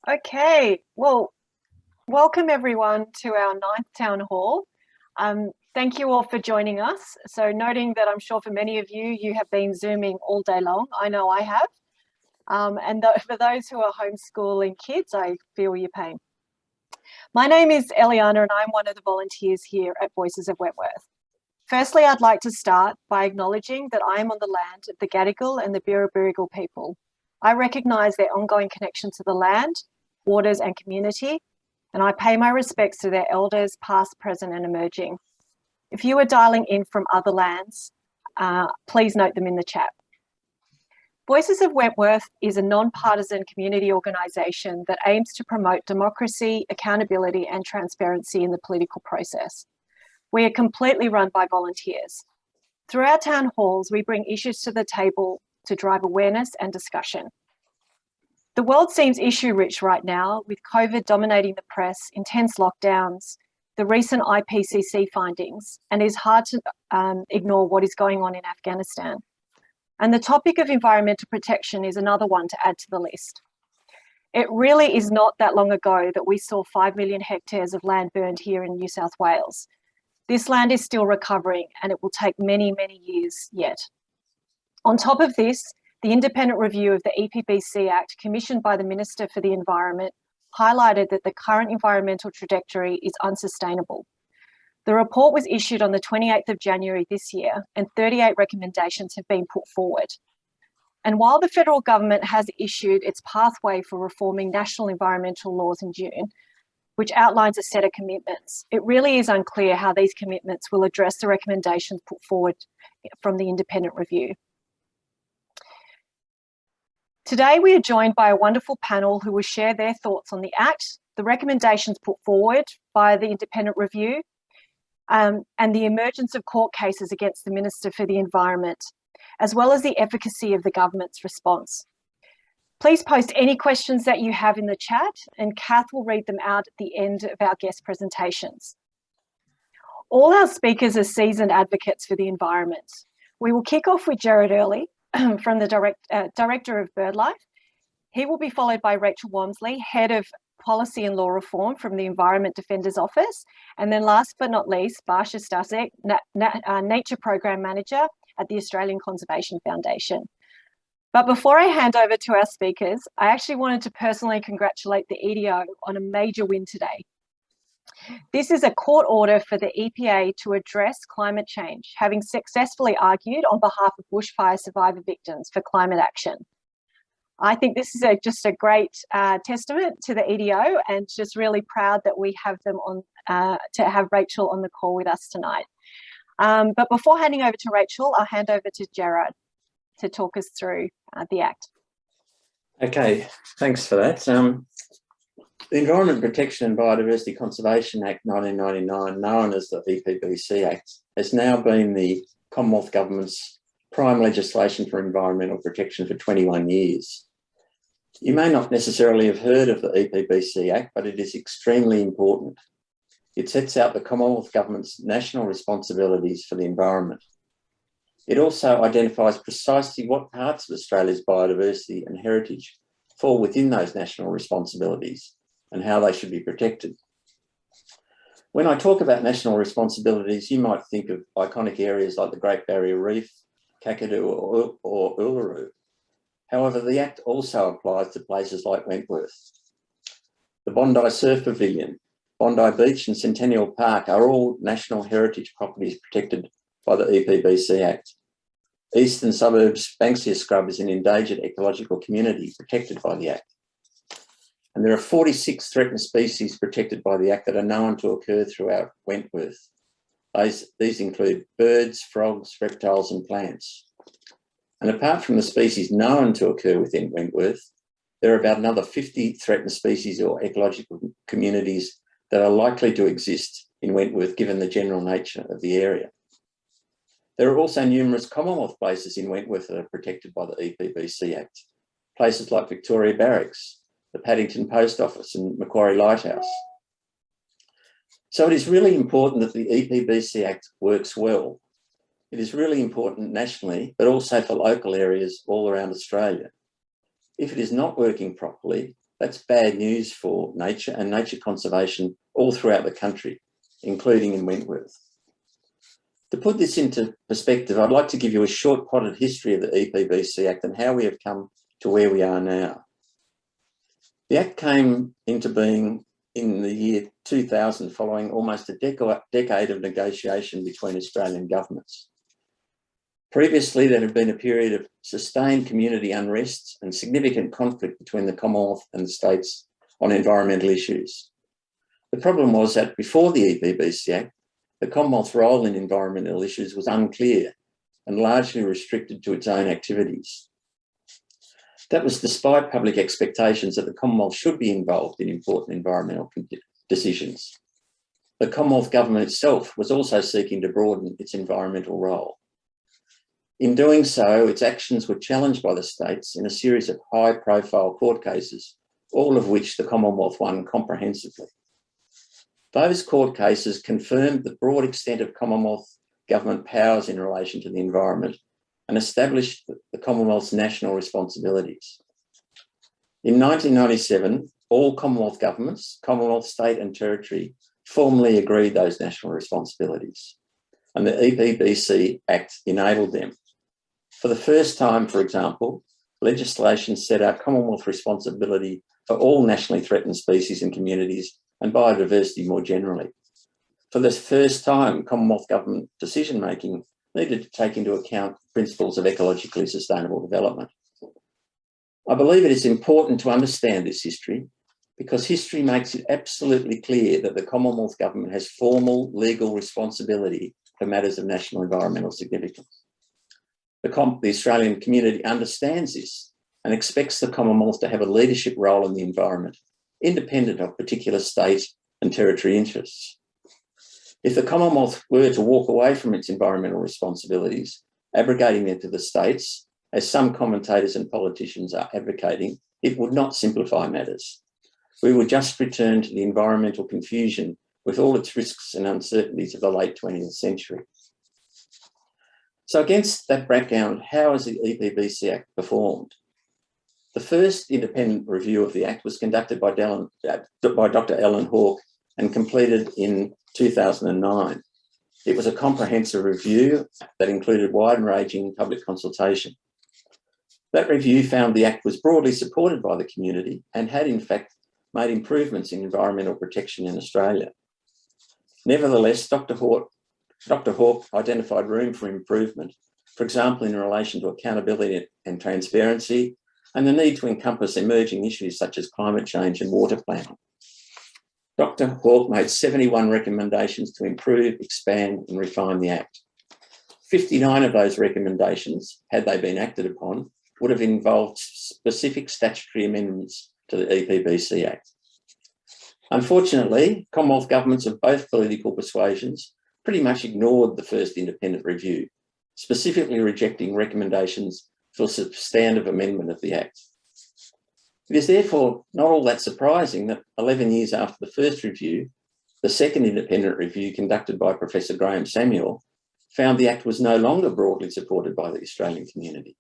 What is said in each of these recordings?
Okay, well, welcome everyone to our ninth town hall. Thank you all for joining us. So noting that I'm sure for many of you, you have been Zooming all day long. I know I have. For those who are homeschooling kids, I feel your pain. My name is Eliana and I'm one of the volunteers here at Voices of Wentworth. Firstly, I'd like to start by acknowledging that I am on the land of the Gadigal and the Birrabirragal people. I recognise their ongoing connection to the land, waters and community, and I pay my respects to their elders, past, present and emerging. If you are dialing in from other lands, please note them in the chat. Voices of Wentworth is a non-partisan community organisation that aims to promote democracy, accountability and transparency in the political process. We are completely run by volunteers. Through our town halls, we bring issues to the table to drive awareness and discussion. The world seems issue-rich right now, with COVID dominating the press, intense lockdowns, the recent IPCC findings, and it's hard to ignore what is going on in Afghanistan. And the topic of environmental protection is another one to add to the list. It really is not that long ago that we saw 5 million hectares of land burned here in New South Wales. This land is still recovering and it will take many, many years yet. On top of this, the independent review of the EPBC Act, commissioned by the Minister for the Environment, highlighted that the current environmental trajectory is unsustainable. The report was issued on the 28th of January this year, and 38 recommendations have been put forward. And while the federal government has issued its pathway for reforming national environmental laws in June, which outlines a set of commitments, it really is unclear how these commitments will address the recommendations put forward from the independent review. Today, we are joined by a wonderful panel who will share their thoughts on the Act, the recommendations put forward by the independent review, and the emergence of court cases against the Minister for the Environment, as well as the efficacy of the government's response. Please post any questions that you have in the chat, and Kath will read them out at the end of our guest presentations. All our speakers are seasoned advocates for the environment. We will kick off with Gerard early, from the Director of BirdLife. He will be followed by Rachel Walmsley, Head of Policy and Law Reform from the Environment Defender's Office. And then last but not least, Basha, Stasak, Nature Program Manager at the Australian Conservation Foundation. But before I hand over to our speakers, I actually wanted to personally congratulate the EDO on a major win today. This is a court order for the EPA to address climate change, having successfully argued on behalf of bushfire survivor victims for climate action. I think this is just a great testament to the EDO, and just really proud that we have them on, to have Rachel on the call with us tonight. But before handing over to Rachel, I'll hand over to Gerard to talk us through the Act. Okay, thanks for that. The Environment Protection and Biodiversity Conservation Act 1999, known as the EPBC Act, has now been the Commonwealth Government's prime legislation for environmental protection for 21 years. You may not necessarily have heard of the EPBC Act, but it is extremely important. It sets out the Commonwealth Government's national responsibilities for the environment. It also identifies precisely what parts of Australia's biodiversity and heritage fall within those national responsibilities and how they should be protected. When I talk about national responsibilities, you might think of iconic areas like the Great Barrier Reef, Kakadu or Uluru. However, the Act also applies to places like Wentworth. The Bondi Surf Pavilion, Bondi Beach and Centennial Park are all national heritage properties protected by the EPBC Act. Eastern Suburbs Banksia Scrub is an endangered ecological community protected by the Act. And there are 46 threatened species protected by the Act that are known to occur throughout Wentworth. These include birds, frogs, reptiles and plants. And apart from the species known to occur within Wentworth, there are about another 50 threatened species or ecological communities that are likely to exist in Wentworth given the general nature of the area. There are also numerous Commonwealth places in Wentworth that are protected by the EPBC Act. Places like Victoria Barracks, the Paddington Post Office and Macquarie Lighthouse. So it is really important that the EPBC Act works well. It is really important nationally, but also for local areas all around Australia. If it is not working properly, That's bad news for nature and nature conservation all throughout the country, including in Wentworth. To put this into perspective, I'd like to give you a short potted history of the EPBC Act and how we have come to where we are now. The Act came into being in the year 2000, following almost a decade of negotiation between Australian governments. Previously, there had been a period of sustained community unrest and significant conflict between the Commonwealth and the states on environmental issues. The problem was that before the EPBC Act, the Commonwealth's role in environmental issues was unclear and largely restricted to its own activities. That was despite public expectations that the Commonwealth should be involved in important environmental decisions. The Commonwealth Government itself was also seeking to broaden its environmental role. In doing so, its actions were challenged by the states in a series of high-profile court cases, all of which the Commonwealth won comprehensively. Those court cases confirmed the broad extent of Commonwealth government powers in relation to the environment and established the Commonwealth's national responsibilities. In 1997, all Commonwealth governments, Commonwealth, state and territory, formally agreed those national responsibilities, and the EPBC Act enabled them. For the first time, for example, legislation set out Commonwealth responsibility for all nationally threatened species and communities and biodiversity more generally. For the first time, Commonwealth government decision-making needed to take into account principles of ecologically sustainable development. I believe it is important to understand this history because history makes it absolutely clear that the Commonwealth government has formal legal responsibility for matters of national environmental significance. The Australian community understands this and expects the Commonwealth to have a leadership role in the environment, independent of particular state and territory interests. If the Commonwealth were to walk away from its environmental responsibilities, abrogating them to the states, as some commentators and politicians are advocating, it would not simplify matters. We would just return to the environmental confusion with all its risks and uncertainties of the late 20th century. So against that background, how has the EPBC Act performed? The first independent review of the Act was conducted by Dr. Alan Hawke and completed in 2009. It was a comprehensive review that included wide-ranging public consultation. That review found the Act was broadly supported by the community and had in fact made improvements in environmental protection in Australia. Nevertheless, Dr. Hawke identified room for improvement, for example, in relation to accountability and transparency, and the need to encompass emerging issues such as climate change and water planning. Dr. Hawke made 71 recommendations to improve, expand and refine the Act. 59 of those recommendations, had they been acted upon, would have involved specific statutory amendments to the EPBC Act. Unfortunately, Commonwealth governments of both political persuasions pretty much ignored the first independent review, specifically rejecting recommendations for substantive amendment of the Act. It is therefore not all that surprising that 11 years after the first review, the second independent review conducted by Professor Graeme Samuel found the Act was no longer broadly supported by the Australian community.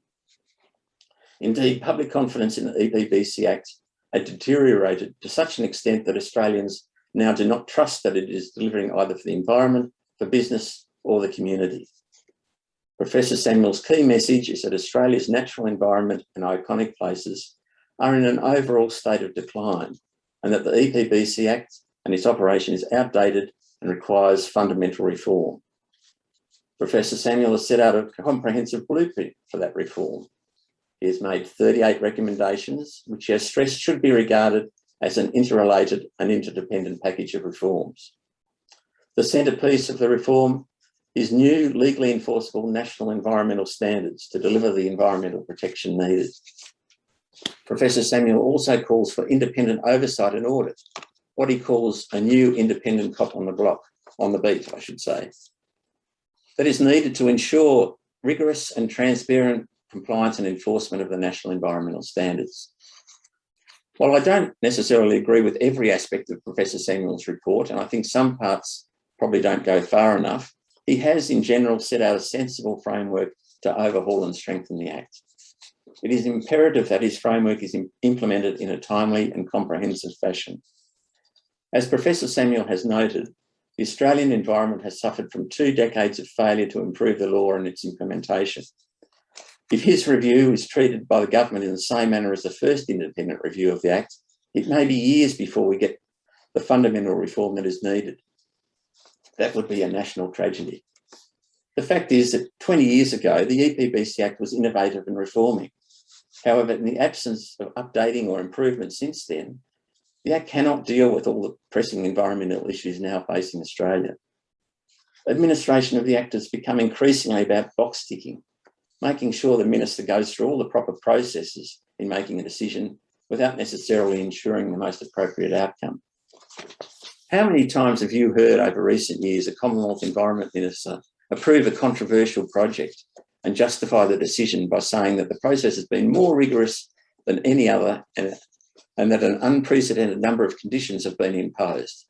Indeed, public confidence in the EPBC Act had deteriorated to such an extent that Australians now do not trust that it is delivering either for the environment, for business or the community. Professor Samuel's key message is that Australia's natural environment and iconic places are in an overall state of decline and that the EPBC Act and its operation is outdated and requires fundamental reform. Professor Samuel has set out a comprehensive blueprint for that reform. He has made 38 recommendations, which he has stressed should be regarded as an interrelated and interdependent package of reforms. The centrepiece of the reform is new legally enforceable national environmental standards to deliver the environmental protection needed. Professor Samuel also calls for independent oversight and audit, what he calls a new independent cop on the block, on the beat, I should say, that is needed to ensure rigorous and transparent compliance and enforcement of the national environmental standards. While I don't necessarily agree with every aspect of Professor Samuel's report, and I think some parts probably don't go far enough, he has in general set out a sensible framework to overhaul and strengthen the Act. It is imperative that his framework is implemented in a timely and comprehensive fashion. As Professor Samuel has noted, the Australian environment has suffered from 2 decades of failure to improve the law and its implementation. If his review is treated by the government in the same manner as the first independent review of the Act, it may be years before we get the fundamental reform that is needed. That would be a national tragedy. The fact is that 20 years ago, the EPBC Act was innovative and reforming. However, in the absence of updating or improvement since then, the Act cannot deal with all the pressing environmental issues now facing Australia. Administration of the Act has become increasingly about box ticking, making sure the minister goes through all the proper processes in making a decision without necessarily ensuring the most appropriate outcome. How many times have you heard over recent years a Commonwealth Environment Minister approve a controversial project and justify the decision by saying that the process has been more rigorous than any other and that an unprecedented number of conditions have been imposed?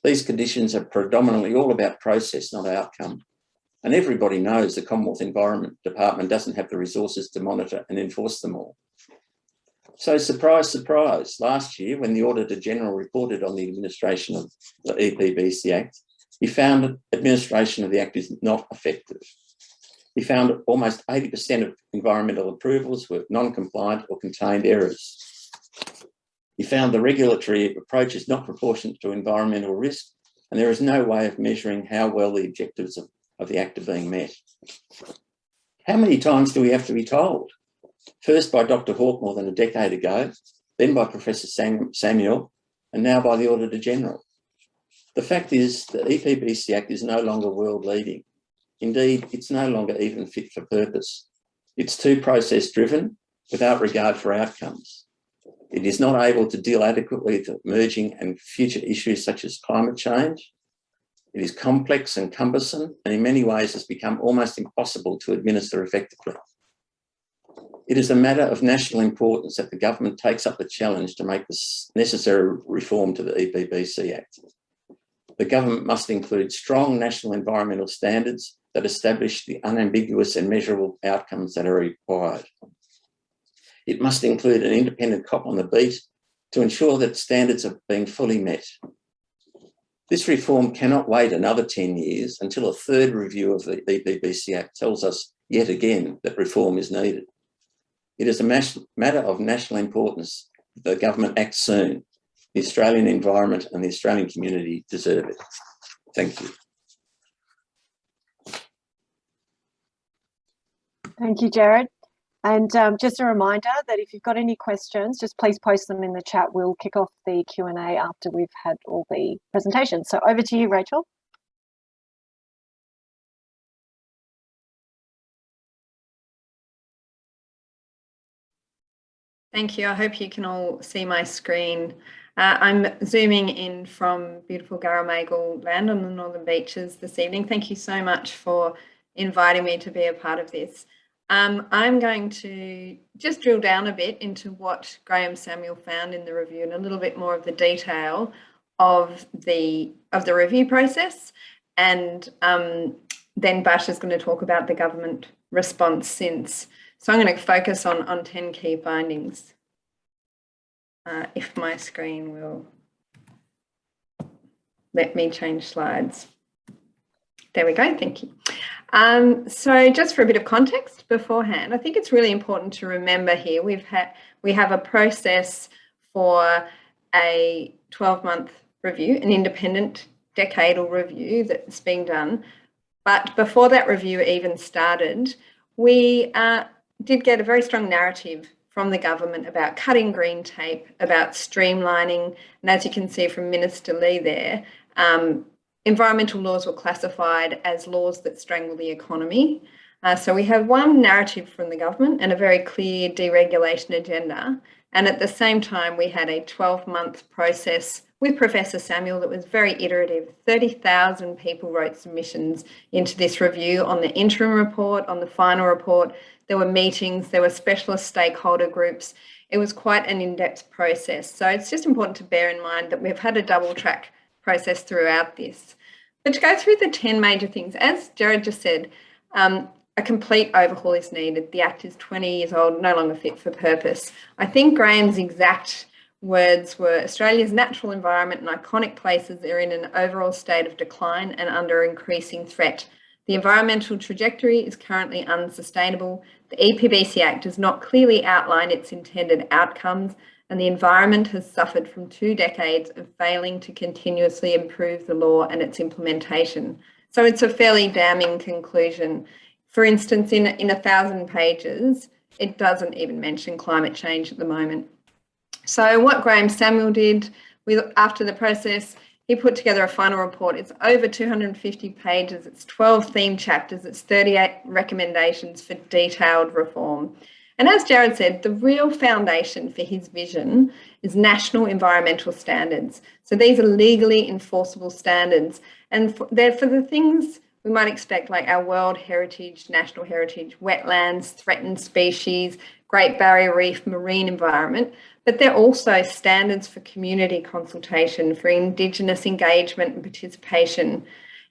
These conditions are predominantly all about process, not outcome. And everybody knows the Commonwealth Environment Department doesn't have the resources to monitor and enforce them all. So surprise, surprise, last year when the Auditor General reported on the administration of the EPBC Act, he found that administration of the Act is not effective. He found almost 80% of environmental approvals were non-compliant or contained errors. He found the regulatory approach is not proportionate to environmental risk, and there is no way of measuring how well the objectives of the Act are being met. How many times do we have to be told? First by Dr. Hawke more than a decade ago, then by Professor Samuel, and now by the Auditor General. The fact is the EPBC Act is no longer world leading. Indeed, it's no longer even fit for purpose. It's too process driven without regard for outcomes. It is not able to deal adequately with emerging and future issues such as climate change. It is complex and cumbersome, and in many ways has become almost impossible to administer effectively. It is a matter of national importance that the government takes up the challenge to make this necessary reform to the EPBC Act. The government must include strong national environmental standards that establish the unambiguous and measurable outcomes that are required. It must include an independent cop on the beat to ensure that standards are being fully met. This reform cannot wait another 10 years until a third review of the EPBC Act tells us yet again that reform is needed. It is a matter of national importance that the government acts soon. The Australian environment and the Australian community deserve it. Thank you. Thank you, Gerard. And just a reminder that if you've got any questions, just please post them in the chat. We'll kick off the Q&A after we've had all the presentations. So over to you, Rachel. Thank you. I hope you can all see my screen. I'm zooming in from beautiful Garamagal land on the Northern Beaches this evening. Thank you so much for inviting me to be a part of this. I'm going to just drill down a bit into what Graeme Samuel found in the review and a little bit more of the detail of the review process. And then Basha is going to talk about the government response since. So I'm going to focus on 10 key findings. If my screen will let me change slides. There we go, thank you. So just for a bit of context beforehand, I think it's really important to remember here we have a process for a 12-month review, an independent decadal review that's being done. But before that review even started, we did get a very strong narrative from the government about cutting green tape, about streamlining, and as you can see from Minister Lee there, environmental laws were classified as laws that strangle the economy. So we have one narrative from the government and a very clear deregulation agenda. And at the same time, we had a 12-month process with Professor Samuel that was very iterative. 30,000 people wrote submissions into this review on the interim report, on the final report. There were meetings, there were specialist stakeholder groups. It was quite an in-depth process. So it's just important to bear in mind that we've had a double-track process throughout this. But to go through the 10 major things, as Gerard just said, a a complete overhaul is needed. The Act is 20 years old, no longer fit for purpose. I think Graeme's exact words were, Australia's natural environment and iconic places are in an overall state of decline and under increasing threat. The environmental trajectory is currently unsustainable. The EPBC Act does not clearly outline its intended outcomes, and the environment has suffered from 2 decades of failing to continuously improve the law and its implementation. So it's a fairly damning conclusion. For instance, in 1,000 pages, it doesn't even mention climate change at the moment. So what Graeme Samuel did after the process, he put together a final report. It's over 250 pages, it's 12 theme chapters, it's 38 recommendations for detailed reform. And as Gerard said, the real foundation for his vision is national environmental standards. So these are legally enforceable standards, and they're for the things we might expect, like our world heritage, national heritage, wetlands, threatened species, Great Barrier Reef, marine environment, but they're also standards for community consultation, for Indigenous engagement and participation,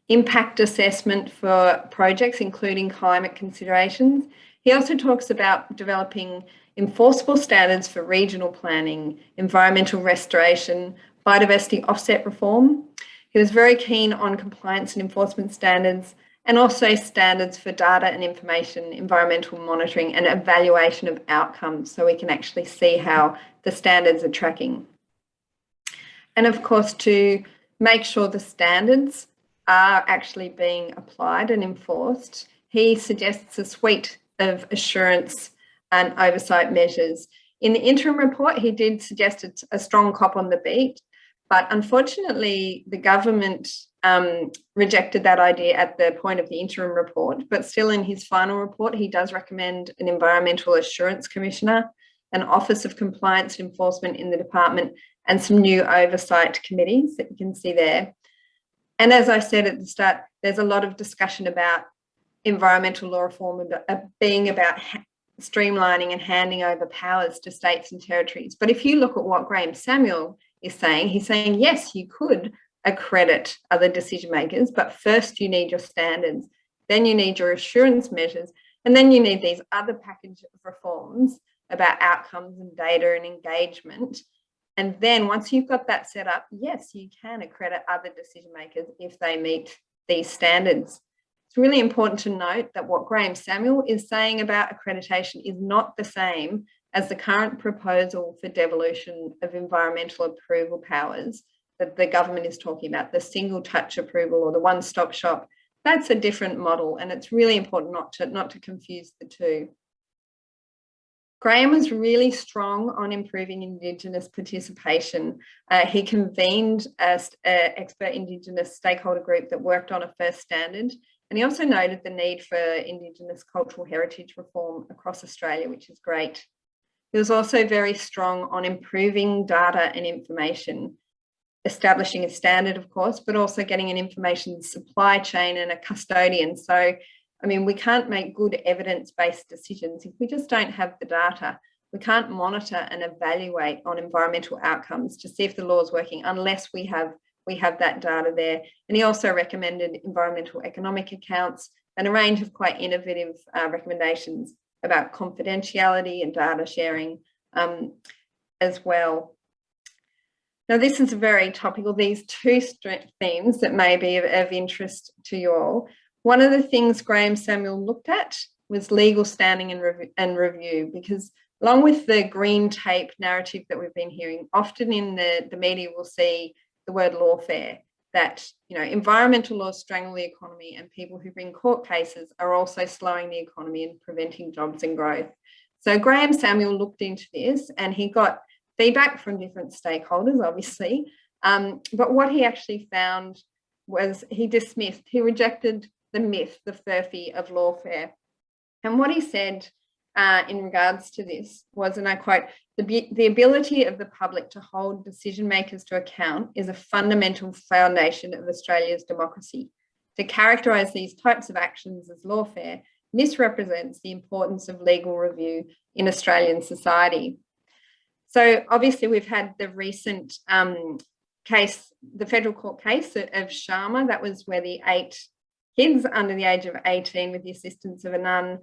impact assessment for projects, including climate considerations. He also talks about developing enforceable standards for regional planning, environmental restoration, biodiversity offset reform. He was very keen on compliance and enforcement standards, and also standards for data and information, environmental monitoring and evaluation of outcomes, so we can actually see how the standards are tracking. And of course, to make sure the standards are actually being applied and enforced, he suggests a suite of assurance and oversight measures. In the interim report, he did suggest a strong cop on the beat, but unfortunately, the government rejected that idea at the point of the interim report, but still in his final report, he does recommend an Environmental Assurance Commissioner, an Office of Compliance and Enforcement in the department, and some new oversight committees that you can see there. And as I said at the start, there's a lot of discussion about environmental law reform being about streamlining and handing over powers to states and territories. But if you look at what Graeme Samuel is saying, he's saying, yes, you could accredit other decision makers, but first you need your standards, then you need your assurance measures, and then you need these other package of reforms about outcomes and data and engagement. And then once you've got that set up, yes, you can accredit other decision makers if they meet these standards. It's really important to note that what Graeme Samuel is saying about accreditation is not the same as the current proposal for devolution of environmental approval powers that the government is talking about, the single touch approval or the one-stop shop. That's a different model, and it's really important not to confuse the two. Graeme was really strong on improving Indigenous participation. He convened an expert Indigenous stakeholder group that worked on a first standard, and he also noted the need for Indigenous cultural heritage reform across Australia, which is great. He was also very strong on improving data and information, establishing a standard, of course, but also getting an information supply chain and a custodian. So, I mean, we can't make good evidence-based decisions if we just don't have the data. We can't monitor and evaluate on environmental outcomes to see if the law is working unless we have that data there. And he also recommended environmental economic accounts and a range of quite innovative recommendations about confidentiality and data sharing as well. Now, this is very topical, these two themes that may be of interest to you all. One of the things Graeme Samuel looked at was legal standing and review, because along with the green tape narrative that we've been hearing, often in the media we'll see the word lawfare, that, you know, environmental laws strangle the economy and people who bring court cases are also slowing the economy and preventing jobs and growth. So Graeme Samuel looked into this and he got feedback from different stakeholders, obviously, but what he actually found was he rejected the myth, the furphy of lawfare. And what he said in regards to this was, and I quote, the ability of the public to hold decision makers to account is a fundamental foundation of Australia's democracy. To characterise these types of actions as lawfare misrepresents the importance of legal review in Australian society. So obviously we've had the recent case, the federal court case of Sharma. That was where the 8 kids under the age of 18 with the assistance of a nun,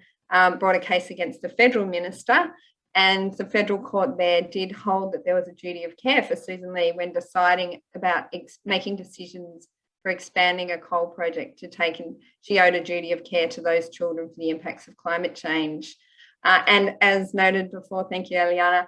brought a case against the federal minister, and the federal court there did hold that there was a duty of care for Susan Lee when deciding about making decisions for expanding a coal project to take in. She owed a duty of care to those children for the impacts of climate change. And as noted before, thank you, Eliana,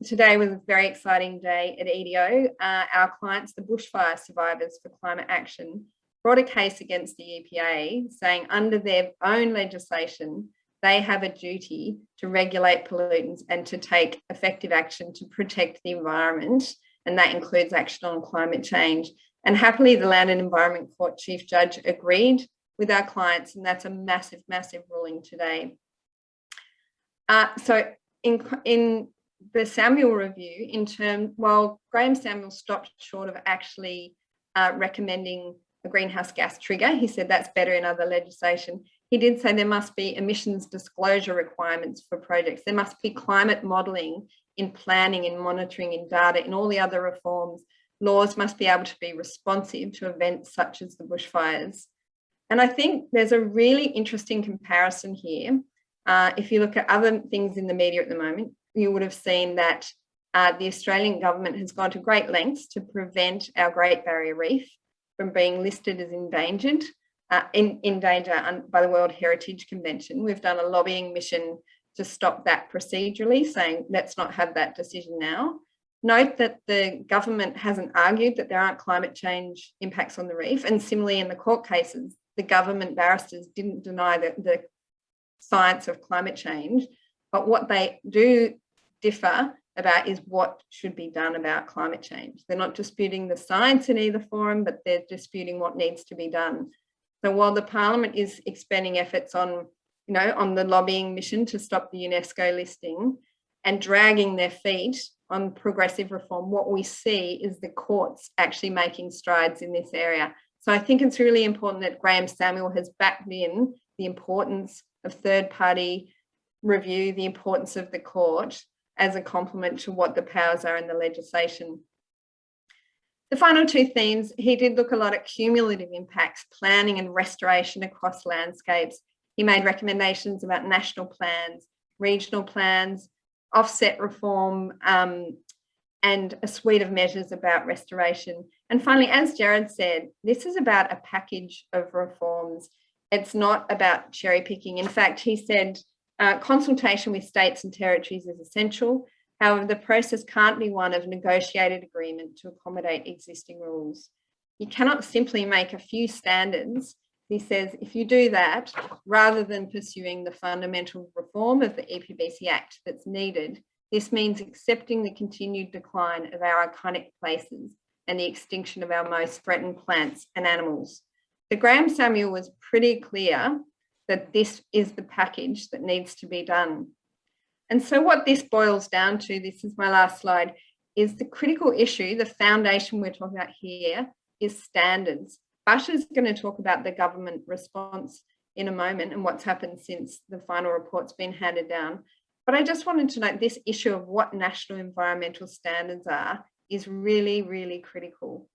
today was a very exciting day at EDO. Our clients, the bushfire survivors for climate action, brought a case against the EPA saying under their own legislation, they have a duty to regulate pollutants and to take effective action to protect the environment, and that includes action on climate change. And happily, the Land and Environment Court Chief Judge agreed with our clients, and that's a massive, massive ruling today. So in the Samuel review, while Graeme Samuel stopped short of actually recommending a greenhouse gas trigger, he said that's better in other legislation. He did say there must be emissions disclosure requirements for projects. There must be climate modelling in planning, in monitoring, in data, in all the other reforms. Laws must be able to be responsive to events such as the bushfires. And I think there's a really interesting comparison here. If you look at other things in the media at the moment, you would have seen that the Australian government has gone to great lengths to prevent our Great Barrier Reef from being listed as endangered, in danger by the World Heritage Convention. We've done a lobbying mission to stop that procedurally, saying let's not have that decision now. Note that the government hasn't argued that there aren't climate change impacts on the reef, and similarly in the court cases, the government barristers didn't deny the science of climate change, but what they do differ about is what should be done about climate change. They're not disputing the science in either forum, but they're disputing what needs to be done. So while the Parliament is expending efforts on, on the lobbying mission to stop the UNESCO listing and dragging their feet on progressive reform, what we see is the courts actually making strides in this area. So I think it's really important that Graeme Samuel has backed in the importance of third-party review, the importance of the court as a complement to what the powers are in the legislation. The final two themes, he did look a lot at cumulative impacts, planning and restoration across landscapes. He made recommendations about national plans, regional plans, offset reform, and a suite of measures about restoration. And finally, as Gerard said, this is about a package of reforms. It's not about cherry picking. In fact, he said consultation with states and territories is essential. However, the process can't be one of negotiated agreement to accommodate existing rules. You cannot simply make a few standards. He says, if you do that, rather than pursuing the fundamental reform of the EPBC Act that's needed, this means accepting the continued decline of our iconic places and the extinction of our most threatened plants and animals. So Graeme Samuel was pretty clear that this is the package that needs to be done. And so what this boils down to, this is my last slide, is the critical issue, the foundation we're talking about here, is standards. Basha is going to talk about the government response in a moment and what's happened since the final report's been handed down. But I just wanted to note this issue of what national environmental standards are is really, really critical.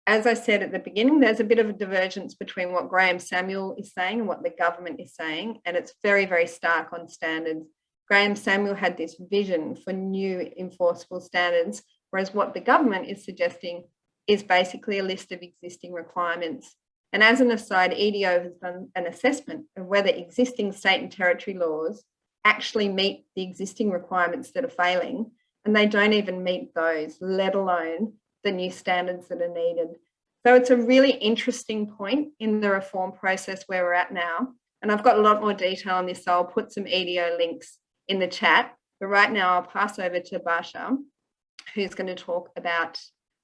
As I said at the beginning, there's a bit of a divergence between what Graeme Samuel is saying and what the government is saying, and it's very, very stark on standards. Graeme Samuel had this vision for new enforceable standards, whereas what the government is suggesting is basically a list of existing requirements. And as an aside, EDO has done an assessment of whether existing state and territory laws actually meet the existing requirements that are failing, and they don't even meet those, let alone the new standards that are needed. So it's a really interesting point in the reform process where we're at now. And I've got a lot more detail on this, so I'll put some EDO links in the chat. But right now I'll pass over to Basha, who's going to talk about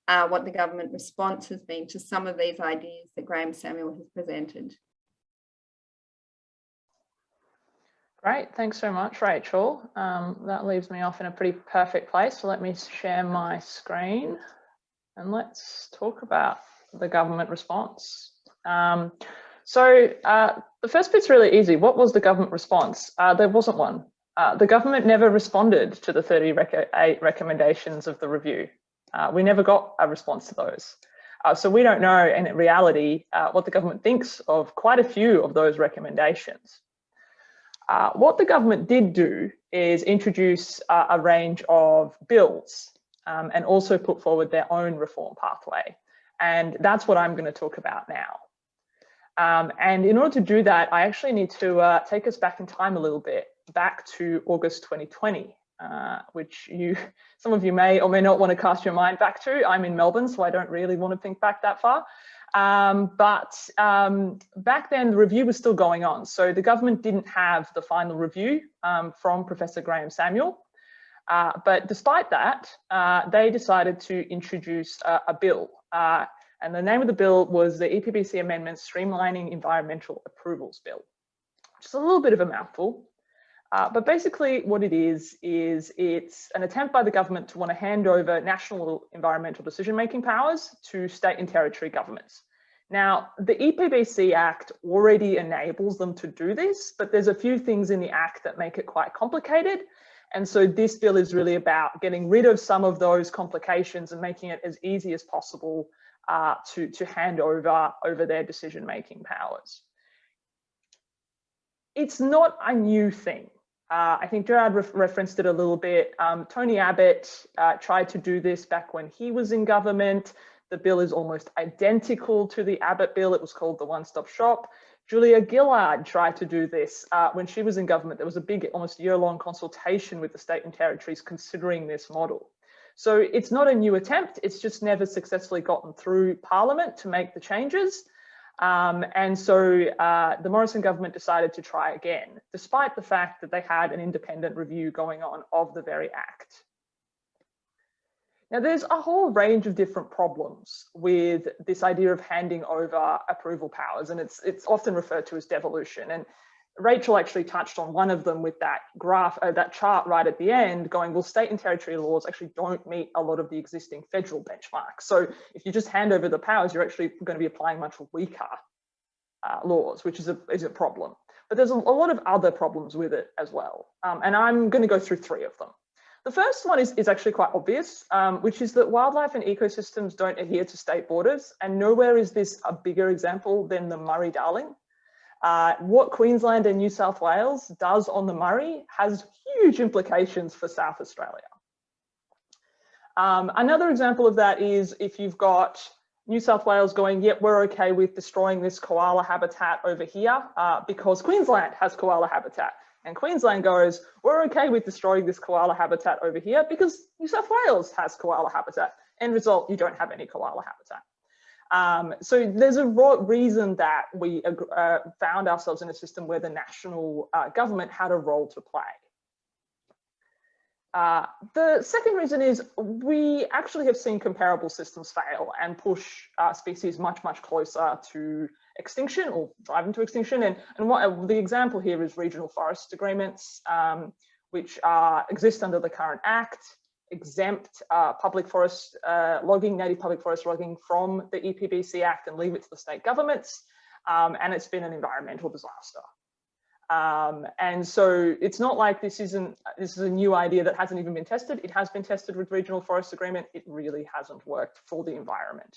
what the government response has been to some of these ideas that Graeme Samuel has presented. Great, thanks so much, Rachel. That leaves me off in a pretty perfect place. So let me share my screen and let's talk about the government response. So the first bit's really easy. What was the government response? There wasn't one. The government never responded to the 38 recommendations of the review. We never got a response to those. So we don't know in reality what the government thinks of quite a few of those recommendations. What the government did do is introduce a range of bills and also put forward their own reform pathway. And that's what I'm going to talk about now. And in order to do that, I actually need to take us back in time a little bit, back to August 2020, which some of you may or may not want to cast your mind back to. I'm in Melbourne, so I don't really want to think back that far. But back then, the review was still going on. So the government didn't have the final review from Professor Graeme Samuel. But despite that, they decided to introduce a bill. And the name of the bill was the EPBC Amendment Streamlining Environmental Approvals Bill, which is a little bit of a mouthful. But basically what it is it's an attempt by the government to want to hand over national environmental decision-making powers to state and territory governments. Now, the EPBC Act already enables them to do this, but there's a few things in the Act that make it quite complicated. And so this bill is really about getting rid of some of those complications and making it as easy as possible to hand over their decision-making powers. It's not a new thing. I think Gerard referenced it a little bit. Tony Abbott tried to do this back when he was in government. The bill is almost identical to the Abbott bill. It was called the One-Stop Shop. Julia Gillard tried to do this when she was in government. There was a big, almost year-long consultation with the state and territories considering this model. So it's not a new attempt. It's just never successfully gotten through Parliament to make the changes. And so the Morrison government decided to try again, despite the fact that they had an independent review going on of the very act. Now, there's a whole range of different problems with this idea of handing over approval powers, and it's often referred to as devolution. And Rachel actually touched on one of them with that graph, that chart right at the end, going, well, state and territory laws actually don't meet a lot of the existing federal benchmarks. So if you just hand over the powers, you're actually going to be applying much weaker laws, which is a problem. But there's a lot of other problems with it as well. And I'm going to go through three of them. The first one is actually quite obvious, which is that wildlife and ecosystems don't adhere to state borders. And nowhere is this a bigger example than the Murray-Darling. What Queensland and New South Wales does on the Murray has huge implications for South Australia. Another example of that is if you've got New South Wales going, yep, we're okay with destroying this koala habitat over here because Queensland has koala habitat. And Queensland goes, we're okay with destroying this koala habitat over here because New South Wales has koala habitat. End result, you don't have any koala habitat. So there's a reason that we found ourselves in a system where the national government had a role to play. The second reason is we actually have seen comparable systems fail and push species much, much closer to extinction or drive them to extinction. And what the example here is regional forest agreements, which exist under the current Act, exempt public forest logging, native public forest logging from the EPBC Act and leave it to the state governments. And it's been an environmental disaster. And so it's not like this is a new idea that hasn't even been tested. It has been tested with regional forest agreement. It really hasn't worked for the environment.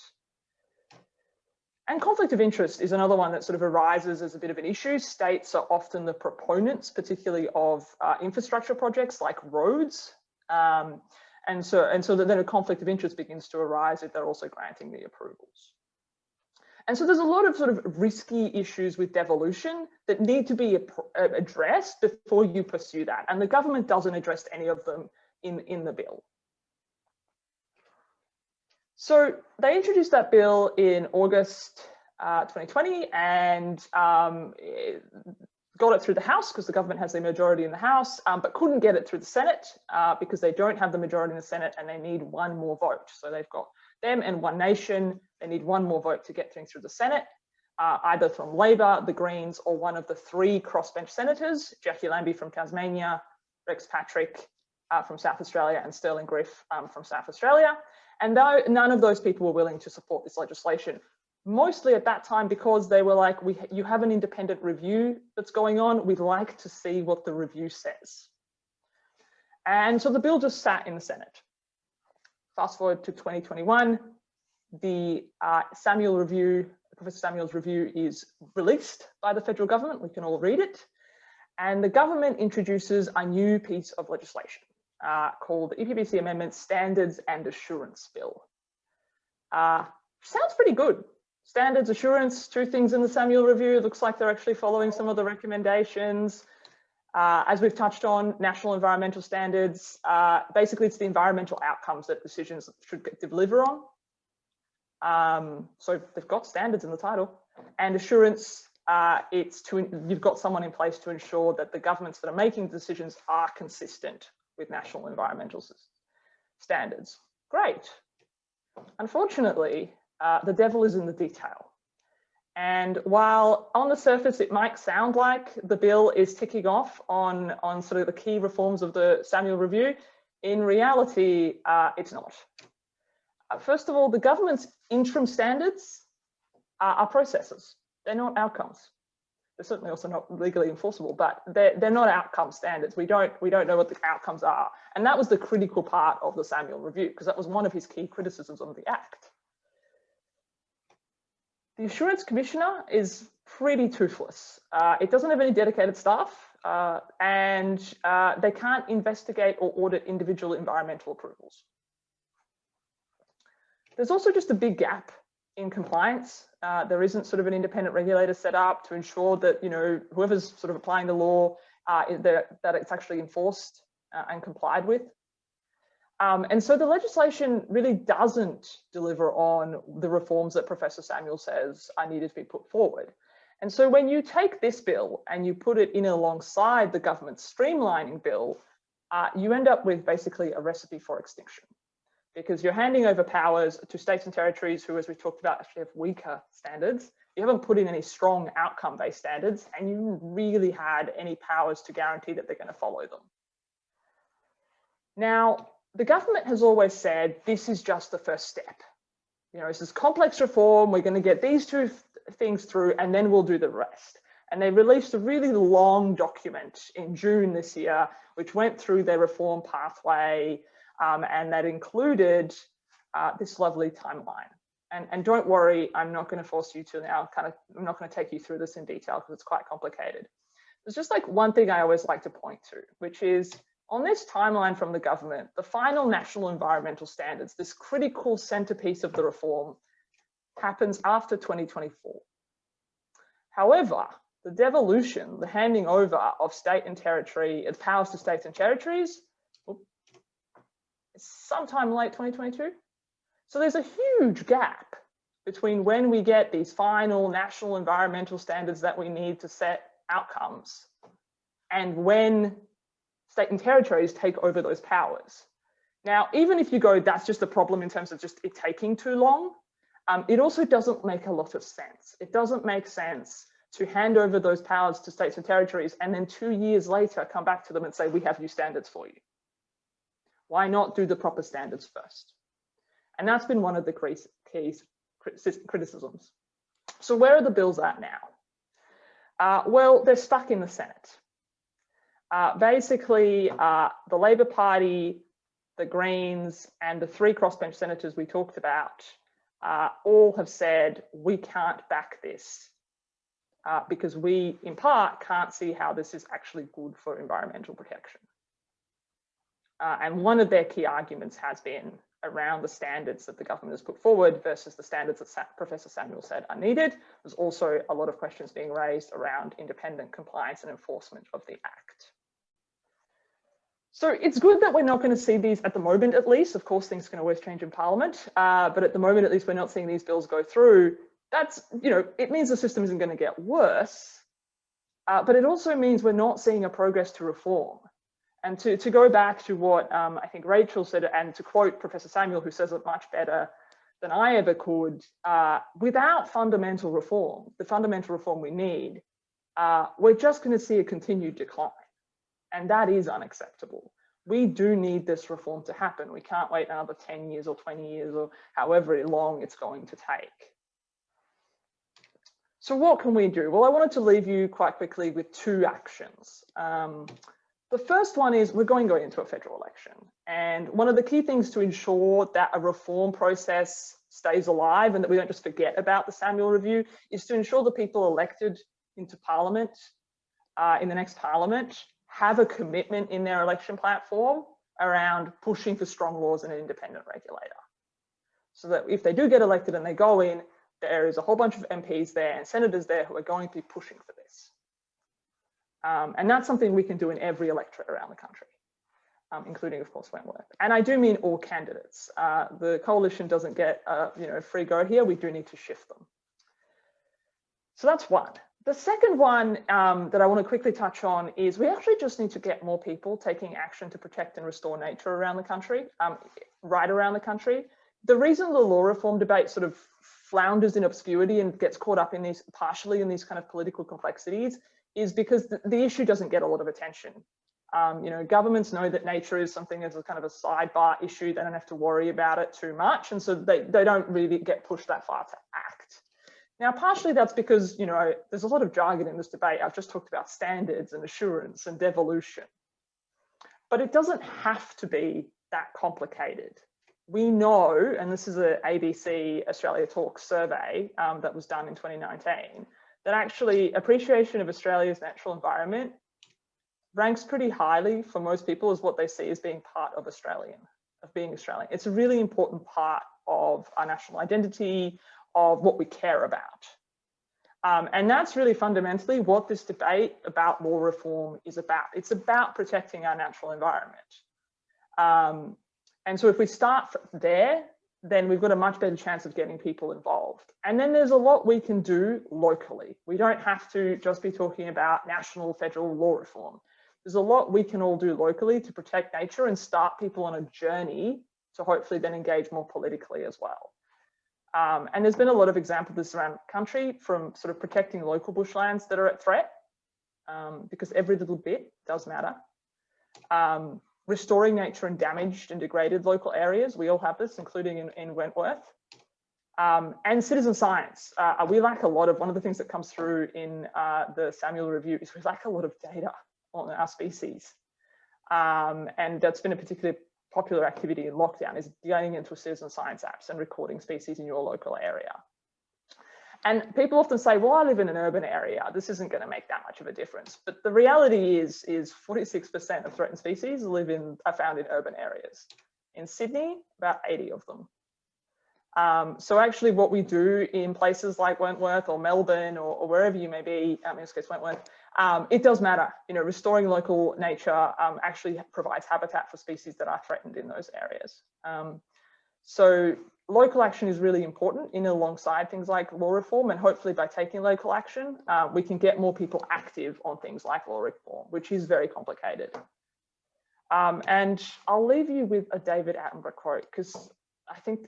And conflict of interest is another one that sort of arises as a bit of an issue. States are often the proponents, particularly of infrastructure projects like roads. And so then a conflict of interest begins to arise if they're also granting the approvals. And so there's a lot of sort of risky issues with devolution that need to be addressed before you pursue that. And the government doesn't address any of them in the bill. So they introduced that bill in August 2020 and got it through the House because the government has the majority in the House, but couldn't get it through the Senate because they don't have the majority in the Senate and they need one more vote. So they've got them and One Nation. They need one more vote to get things through the Senate, either from Labor, the Greens, or one of the three crossbench senators, Jackie Lambie from Tasmania, Rex Patrick from South Australia, and Sterling Griff from South Australia. And none of those people were willing to support this legislation, mostly at that time because they were like, you have an independent review that's going on. We'd like to see what the review says. And so the bill just sat in the Senate. Fast forward to 2021, the Professor Samuel's review is released by the federal government. We can all read it. And the government introduces a new piece of legislation called the EPBC Amendment Standards and Assurance Bill. Sounds pretty good. Standards, assurance, two things in the Samuel review. It looks like they're actually following some of the recommendations. As we've touched on, national environmental standards, basically it's the environmental outcomes that decisions should deliver on. So they've got standards in the title. And assurance, you've got someone in place to ensure that the governments that are making decisions are consistent with national environmental standards. Great. Unfortunately, the devil is in the detail. And while on the surface it might sound like the bill is ticking off on sort of the key reforms of the Samuel review, in reality, it's not. First of all, the government's interim standards are processes. They're not outcomes. They're certainly also not legally enforceable, but they're not outcome standards. We don't know what the outcomes are. And that was the critical part of the Samuel review, because that was one of his key criticisms of the Act. The Assurance Commissioner is pretty toothless. It doesn't have any dedicated staff, and they can't investigate or audit individual environmental approvals. There's also just a big gap in compliance. There isn't sort of an independent regulator set up to ensure that, you know, whoever's sort of applying the law, that it's actually enforced and complied with. And so the legislation really doesn't deliver on the reforms that Professor Samuel says are needed to be put forward. And so when you take this bill and you put it in alongside the government's streamlining bill, you end up with basically a recipe for extinction, because you're handing over powers to states and territories who, as we talked about, actually have weaker standards. You haven't put in any strong outcome-based standards, and you haven't really had any powers to guarantee that they're going to follow them. Now, the government has always said this is just the first step. You know, this is complex reform. We're going to get these two things through, and then we'll do the rest. And they released a really long document in June this year, which went through their reform pathway, and that included this lovely timeline. And don't worry, I'm not going to force you to now I'm not going to take you through this in detail because it's quite complicated. There's just like one thing I always like to point to, which is on this timeline from the government, the final national environmental standards, this critical centerpiece of the reform, happens after 2024. However, the devolution, the handing over of state and territory, its powers to states and territories, is sometime late 2022. So there's a huge gap between when we get these final national environmental standards that we need to set outcomes and when state and territories take over those powers. Now, even if you go, that's just a problem in terms of just it taking too long, it also doesn't make a lot of sense. It doesn't make sense to hand over those powers to states and territories and then 2 years later come back to them and say, we have new standards for you. Why not do the proper standards first? And that's been one of the key criticisms. So where are the bills at now? Well, they're stuck in the Senate. Basically, the Labor Party, the Greens, and the 3 crossbench senators we talked about all have said we can't back this because we, in part, can't see how this is actually good for environmental protection. And one of their key arguments has been around the standards that the government has put forward versus the standards that Professor Samuel said are needed. There's also a lot of questions being raised around independent compliance and enforcement of the Act. So it's good that we're not going to see these at the moment, at least. Of course, things can always change in Parliament, but at the moment, at least, we're not seeing these bills go through. That's, you know, it means the system isn't going to get worse, but it also means we're not seeing a progress to reform. And to go back to what I think Rachel said, and to quote Professor Samuel, who says it much better than I ever could, without fundamental reform, the fundamental reform we need, we're just going to see a continued decline. And that is unacceptable. We do need this reform to happen. We can't wait another 10 years or 20 years or however long it's going to take. So what can we do? Well, I wanted to leave you quite quickly with 2 actions. The first one is we're going into a federal election. And one of the key things to ensure that a reform process stays alive and that we don't just forget about the Samuel Review is to ensure the people elected into Parliament in the next Parliament have a commitment in their election platform around pushing for strong laws and an independent regulator. So that if they do get elected and they go in, there is a whole bunch of MPs there and senators there who are going to be pushing for this. And that's something we can do in every electorate around the country, including, of course, Wentworth. And I do mean all candidates. The coalition doesn't get a free go here. We do need to shift them. So that's one. The second one that I want to quickly touch on is we actually just need to get more people taking action to protect and restore nature around the country, right around the country. The reason the law reform debate sort of flounders in obscurity and gets caught up in these, partially in these kind of political complexities, is because the issue doesn't get a lot of attention. Governments know that nature is something as a kind of a sidebar issue. They don't have to worry about it too much. And so they don't really get pushed that far to act. Now, partially that's because, there's a lot of jargon in this debate. I've just talked about standards and assurance and devolution. But it doesn't have to be that complicated. We know, and this is a ABC Australia Talks survey that was done in 2019, that actually appreciation of Australia's natural environment ranks pretty highly for most people as what they see as being part of being Australian. It's a really important part of our national identity, of what we care about. And that's really fundamentally what this debate about law reform is about. It's about protecting our natural environment. And so if we start there, then we've got a much better chance of getting people involved. And then there's a lot we can do locally. We don't have to just be talking about national federal law reform. There's a lot we can all do locally to protect nature and start people on a journey to hopefully then engage more politically as well. And there's been a lot of examples of this around the country, from sort of protecting local bushlands that are at threat, because every little bit does matter. Restoring nature in damaged and degraded local areas. We all have this, including in Wentworth. And citizen science. We lack a lot of, one of the things that comes through in the Samuel Review is we lack a lot of data on our species. And that's been a particularly popular activity in lockdown, is going into citizen science apps and recording species in your local area. And people often say, well, I live in an urban area, this isn't going to make that much of a difference. But the reality is 46% of threatened species are found in urban areas. In Sydney, about 80 of them. So actually what we do in places like Wentworth or Melbourne or wherever you may be, in this case Wentworth, it does matter. Restoring local nature actually provides habitat for species that are threatened in those areas. So local action is really important in alongside things like law reform, and hopefully by taking local action, we can get more people active on things like law reform, which is very complicated. And I'll leave you with a David Attenborough quote, because I think,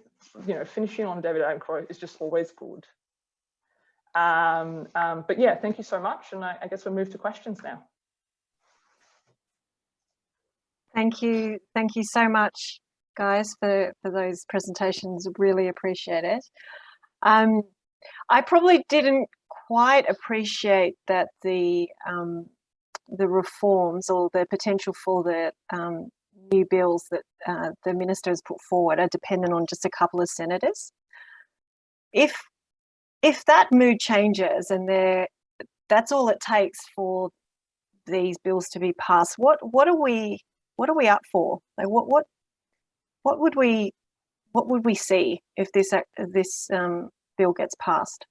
finishing on David Attenborough quote is just always good. But yeah, thank you so much. And I guess we'll move to questions now. Thank you. Thank you so much, guys, for those presentations. Really appreciate it. I probably didn't quite appreciate that the reforms or the potential for the new bills that the minister has put forward are dependent on just a couple of senators. If that mood changes and that's all it takes for these bills to be passed, what are we up for? Like what would we see if this bill gets passed?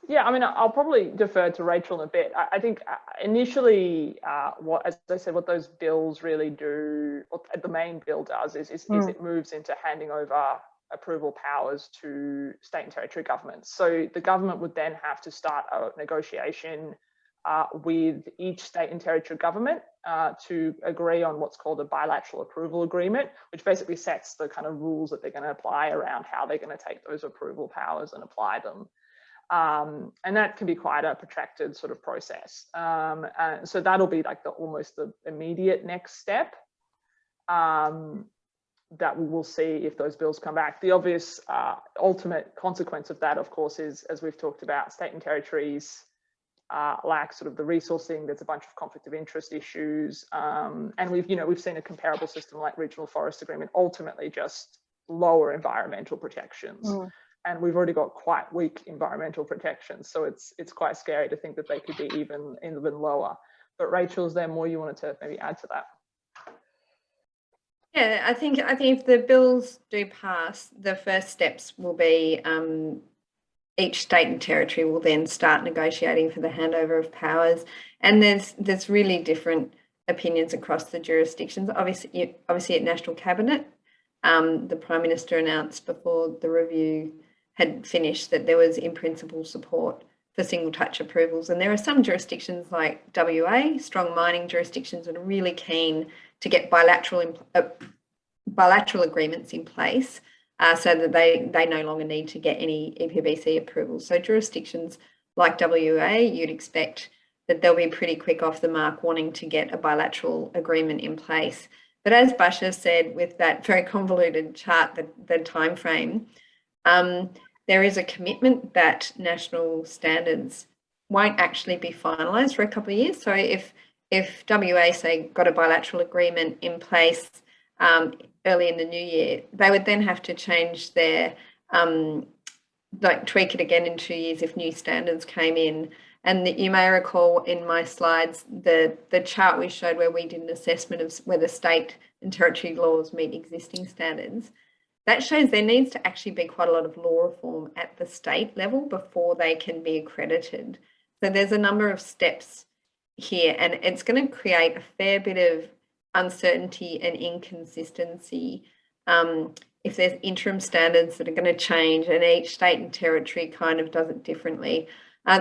Yeah, I mean, I'll probably defer to Rachel in a bit. I think initially, as I said, what those bills really do, what the main bill does is it moves into handing over approval powers to state and territory governments. So the government would then have to start a negotiation with each state and territory government to agree on what's called a bilateral approval agreement, which basically sets the kind of rules that they're going to apply around how they're going to take those approval powers and apply them. And that can be quite a protracted sort of process. So that'll be like almost the immediate next step that we will see if those bills come back. The obvious ultimate consequence of that, of course, is, as we've talked about, state and territories lack sort of the resourcing. There's a bunch of conflict of interest issues, and we've seen a comparable system like regional forest agreement ultimately just lower environmental protections. And we've already got quite weak environmental protections, so it's quite scary to think that they could be even lower. But Rachel, is there more you wanted to maybe add to that? Yeah, I think if the bills do pass, the first steps will be each state and territory will then start negotiating for the handover of powers, and there's really different opinions across the jurisdictions. Obviously at National Cabinet, the Prime Minister announced before the review had finished that there was in principle support for single touch approvals, and there are some jurisdictions like WA, strong mining jurisdictions, that are really keen to get bilateral agreements in place so that they no longer need to get any EPBC approvals. So jurisdictions like WA, you'd expect that they'll be pretty quick off the mark wanting to get a bilateral agreement in place. But as Basha said, with that very convoluted chart, the time frame, there is a commitment that national standards won't actually be finalised for a couple of years. So if WA, say, got a bilateral agreement in place early in the new year, they would then have to change their, tweak it again in 2 years if new standards came in. And you may recall in my slides, the chart we showed where we did an assessment of whether state and territory laws meet existing standards. That shows there needs to actually be quite a lot of law reform at the state level before they can be accredited. So there's a number of steps here, and it's going to create a fair bit of uncertainty and inconsistency if there's interim standards that are going to change and each state and territory kind of does it differently.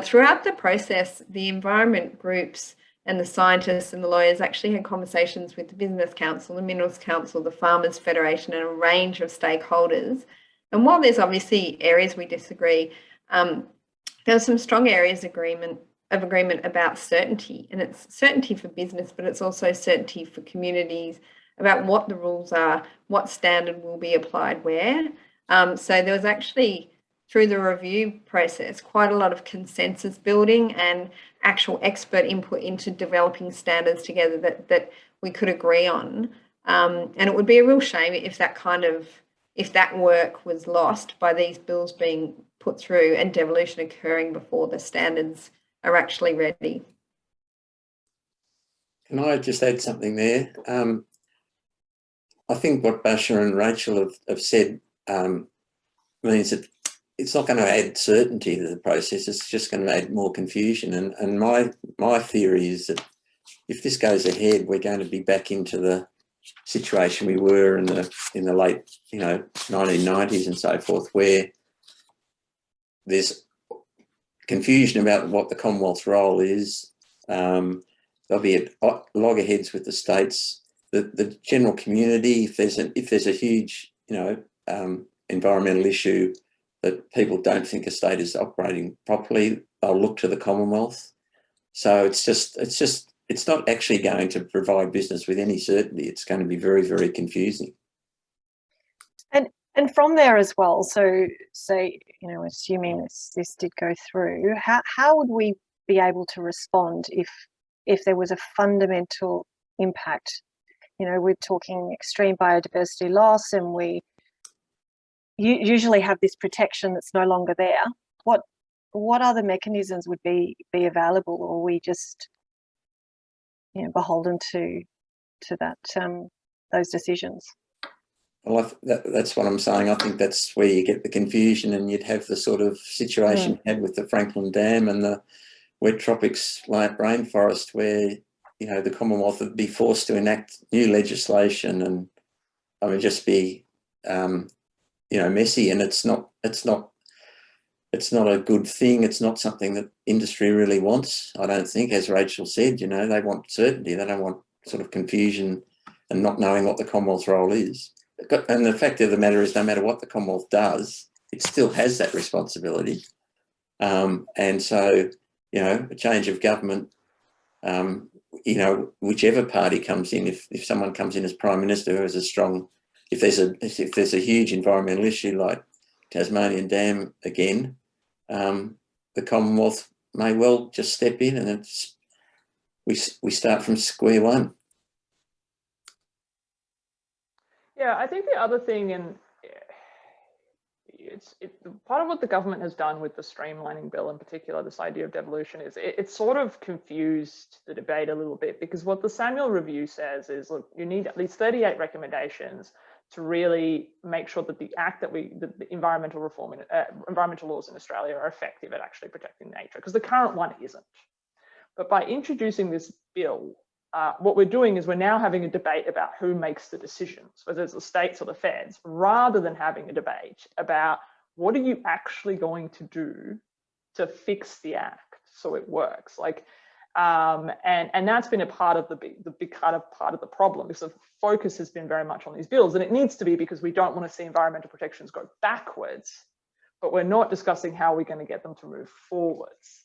Throughout the process, the environment groups and the scientists and the lawyers actually had conversations with the Business Council, the Minerals Council, the Farmers Federation, and a range of stakeholders. And while there's obviously areas we disagree, there are some strong areas of agreement about certainty, and it's certainty for business, but it's also certainty for communities about what the rules are, what standard will be applied where. So there was actually, through the review process, quite a lot of consensus building and actual expert input into developing standards together that we could agree on. And it would be a real shame if that work was lost by these bills being put through and devolution occurring before the standards are actually ready. Can I just add something there? I think what Basha and Rachel have said means that it's not going to add certainty to the process, it's just going to add more confusion. And my theory is that if this goes ahead, we're going to be back into the situation we were in the late 1990s and so forth, where there's confusion about what the Commonwealth's role is. There'll be at loggerheads with the states. The general community, if there's a huge environmental issue that people don't think a state is operating properly, they'll look to the Commonwealth. So it's not actually going to provide business with any certainty. It's going to be very, very confusing. And from there as well, so say, assuming this did go through, how would we be able to respond if there was a fundamental impact? We're talking extreme biodiversity loss, and we usually have this protection that's no longer there. What other mechanisms would be available, or are we just beholden to that those decisions? Well, that's what I'm saying. I think that's where you get the confusion, and you'd have the sort of situation you had with the Franklin Dam and the wet tropics rainforest, where the Commonwealth would be forced to enact new legislation, and just be messy. And it's not a good thing. It's not something that industry really wants, I don't think. As Rachel said, they want certainty. They don't want sort of confusion and not knowing what the Commonwealth's role is. And the fact of the matter is, no matter what the Commonwealth does, it still has that responsibility. And so, a change of government, whichever party comes in, if someone comes in as Prime Minister who has a strong, if there's a huge environmental issue like Tasmanian Dam again, the Commonwealth may well just step in and we start from square one. Yeah, I think the other thing, and part of what the government has done with the Streamlining Bill in particular, this idea of devolution, is it sort of confused the debate a little bit, because what the Samuel Review says is, look, you need at least 38 recommendations to really make sure that the environmental reform, environmental laws in Australia are effective at actually protecting nature, because the current one isn't. But by introducing this bill, what we're doing is we're now having a debate about who makes the decisions, whether it's the states or the feds, rather than having a debate about what are you actually going to do to fix the act so it works. Like, and that's been a part of the big part of the problem, because the focus has been very much on these bills, and it needs to be, because we don't want to see environmental protections go backwards, but we're not discussing how we're going to get them to move forwards.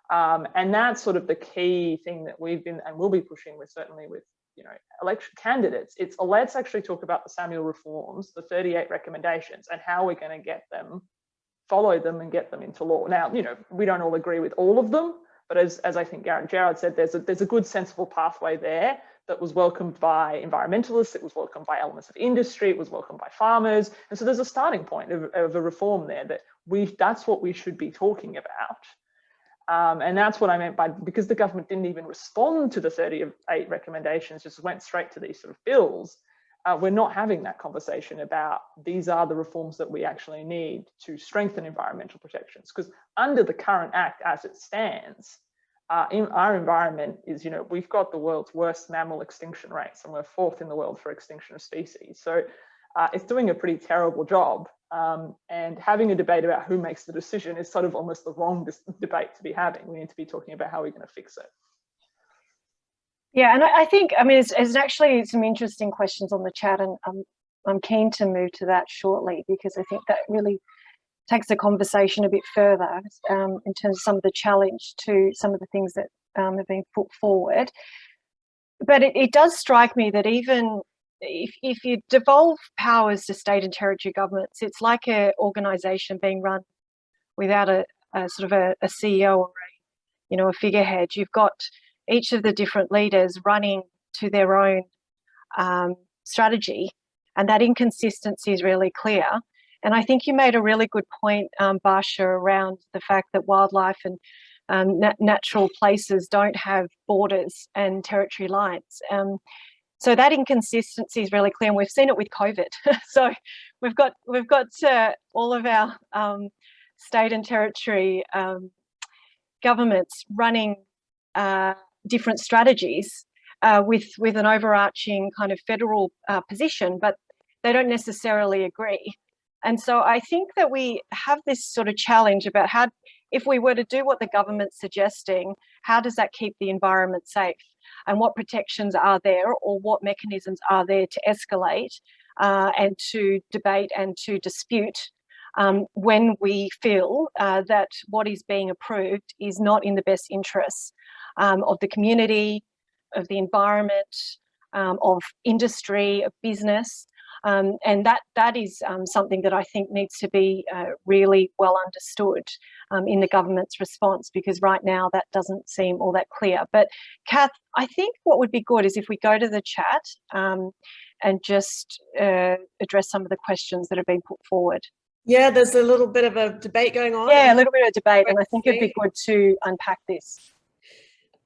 And that's sort of the key thing that we've been and will be pushing with, certainly with, you know, election candidates. It's let's actually talk about the Samuel reforms, the 38 recommendations, and how we're going to get them, follow them and get them into law. Now, you know, we don't all agree with all of them, but as I think Gerard said, there's a good sensible pathway there that was welcomed by environmentalists, it was welcomed by elements of industry, it was welcomed by farmers. And so there's a starting point of a reform there that that's what we should be talking about. And that's what I meant by, because the government didn't even respond to the 38 recommendations, just went straight to these sort of bills, we're not having that conversation about these are the reforms that we actually need to strengthen environmental protections. Because under the current act as it stands, our environment is, you know, we've got the world's worst mammal extinction rates, and we're 4th in the world for extinction of species. So it's doing a pretty terrible job. And having a debate about who makes the decision is sort of almost the wrong debate to be having. We need to be talking about how we're going to fix it. Yeah, and I think, I mean, there's actually some interesting questions on the chat, and I'm keen to move to that shortly, because I think that really takes the conversation a bit further in terms of some of the challenge to some of the things that have been put forward. But it does strike me that even if you devolve powers to state and territory governments, it's like an organisation being run without a sort of a CEO or a figurehead. You've got each of the different leaders running to their own strategy, and that inconsistency is really clear. And I think you made a really good point, Basha, around the fact that wildlife and natural places don't have borders and territory lines. So that inconsistency is really clear, and we've seen it with COVID. So we've got all of our state and territory governments running different strategies with an overarching kind of federal position, but they don't necessarily agree. And so I think that we have this sort of challenge about how, if we were to do what the government's suggesting, how does that keep the environment safe? And what protections are there, or what mechanisms are there to escalate and to debate and to dispute when we feel that what is being approved is not in the best interests of the community, of the environment, of industry, of business. And that is something that I think needs to be really well understood in the government's response, because right now that doesn't seem all that clear. But Kath, I think what would be good is if we go to the chat and just address some of the questions that have been put forward. Yeah, there's a little bit of a debate going on. Yeah, a little bit of debate, and I think it'd be good to unpack this.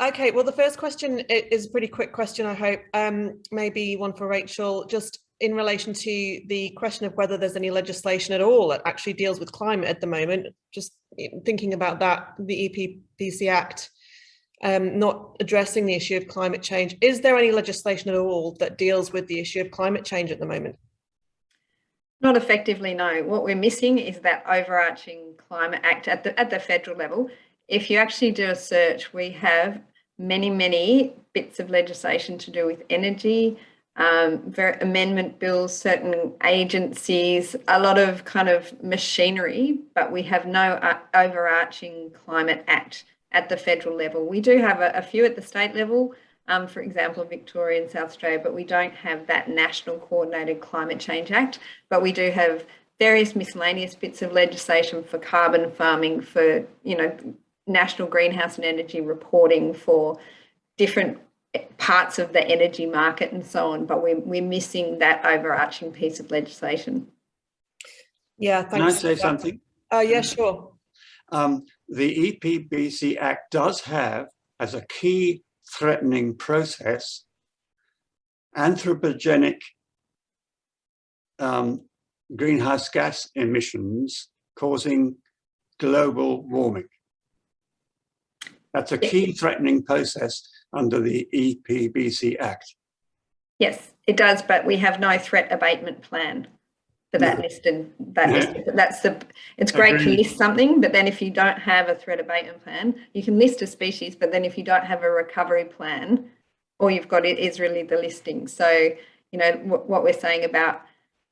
Okay, well, the first question is a pretty quick question, I hope. Maybe one for Rachel, just in relation to the question of whether there's any legislation at all that actually deals with climate at the moment. Just thinking about that, the EPBC Act not addressing the issue of climate change. Is there any legislation at all that deals with the issue of climate change at the moment? Not effectively, no. What we're missing is that overarching Climate Act at the federal level. If you actually do a search, we have many bits of legislation to do with energy, amendment bills, certain agencies, a lot of kind of machinery, but we have no overarching Climate Act at the federal level. We do have a few at the state level, for example, Victoria and South Australia, but we don't have that National Coordinated Climate Change Act. But we do have various miscellaneous bits of legislation for carbon farming, for, national greenhouse and energy reporting for different parts of the energy market and so on, but we're missing that overarching piece of legislation. Yeah, thanks. Can I say something? Yeah, sure. The EPBC Act does have, as a key threatening process, anthropogenic greenhouse gas emissions causing global warming. That's a key threatening process under the EPBC Act. Yes, it does, but we have no threat abatement plan for that listed. It's great to list something, but then if you don't have a threat abatement plan, you can list a species, but then if you don't have a recovery plan, all you've got is really the listing. So, you know, what we're saying about,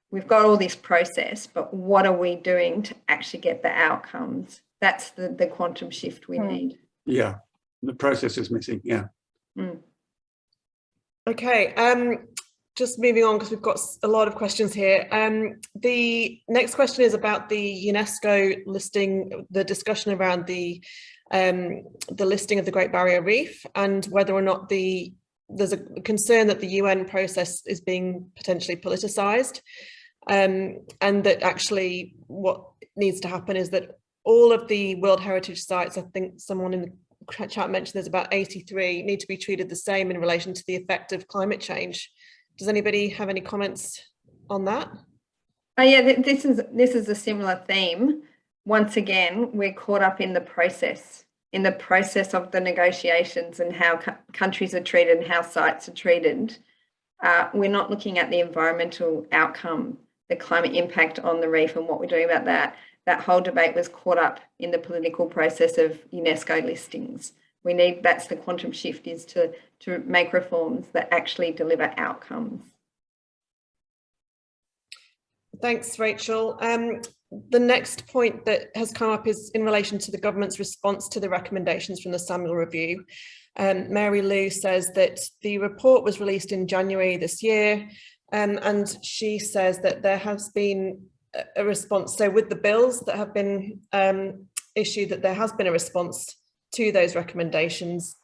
we've got all this process, but what are we doing to actually get the outcomes? That's the quantum shift we need. Yeah, the process is missing, yeah. Okay, just moving on because we've got a lot of questions here. The next question is about the UNESCO listing, the discussion around the listing of the Great Barrier Reef, and whether or not there's a concern that the UN process is being potentially politicized, and that actually what needs to happen is that all of the World Heritage sites, I think someone in the chat mentioned there's about 83, need to be treated the same in relation to the effect of climate change. Does anybody have any comments on that? Oh yeah, this is a similar theme. Once again, we're caught up in the process of the negotiations and how countries are treated and how sites are treated. We're not looking at the environmental outcome, the climate impact on the reef and what we're doing about that. That whole debate was caught up in the political process of UNESCO listings. That's the quantum shift, is to make reforms that actually deliver outcomes. Thanks, Rachel. The next point that has come up is in relation to the government's response to the recommendations from the Samuel Review. Mary Lou says that the report was released in January this year, and she says that there has been a response. So with the bills that have been issued, that there has been a response to those recommendations.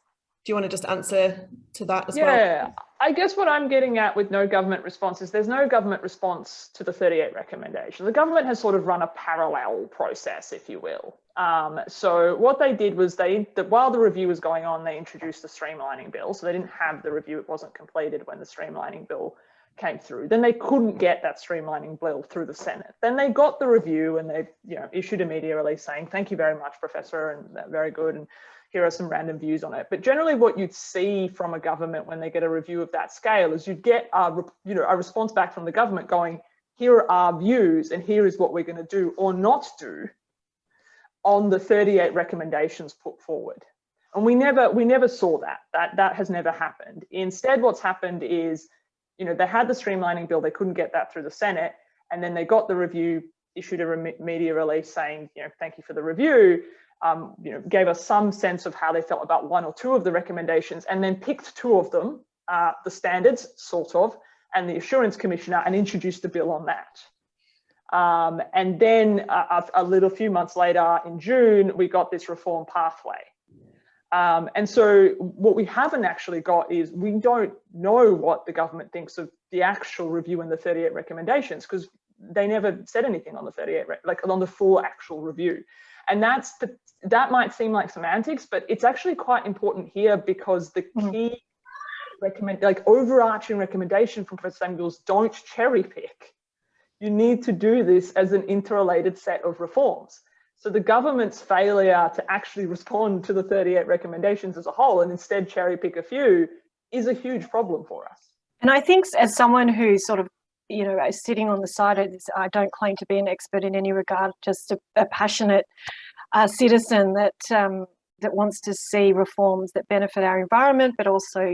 Do you want to just answer to that as well? Yeah, I guess what I'm getting at with no government response is there's no government response to the 38 recommendations. The government has sort of run a parallel process, if you will. So what they did was while the review was going on, they introduced the Streamlining Bill. So they didn't have the review. It wasn't completed when the Streamlining Bill came through. Then they couldn't get that Streamlining Bill through the Senate. Then they got the review and they issued a media release saying, thank you very much, Professor, and very good. And here are some random views on it. But generally what you'd see from a government when they get a review of that scale is you'd get a response back from the government going, here are our views and here is what we're going to do or not do on the 38 recommendations put forward. And we never saw that. That has never happened. Instead, what's happened is, they had the Streamlining Bill, they couldn't get that through the Senate, and then they got the review, issued a media release saying, thank you for the review, gave us some sense of how they felt about one or two of the recommendations, and then picked two of them, the standards, sort of, and the Assurance Commissioner, and introduced a bill on that. And then a few months later, in June, we got this reform pathway. And so what we haven't actually got is we don't know what the government thinks of the actual review and the 38 recommendations, because they never said anything on the 38, on the full actual review. And that might seem like semantics, but it's actually quite important here because the key overarching recommendation from Professor Samuel's, don't cherry pick. You need to do this as an interrelated set of reforms. So the government's failure to actually respond to the 38 recommendations as a whole and instead cherry pick a few is a huge problem for us. And I think as someone who's sort of, is sitting on the side of this, I don't claim to be an expert in any regard, just a passionate citizen that wants to see reforms that benefit our environment, but also,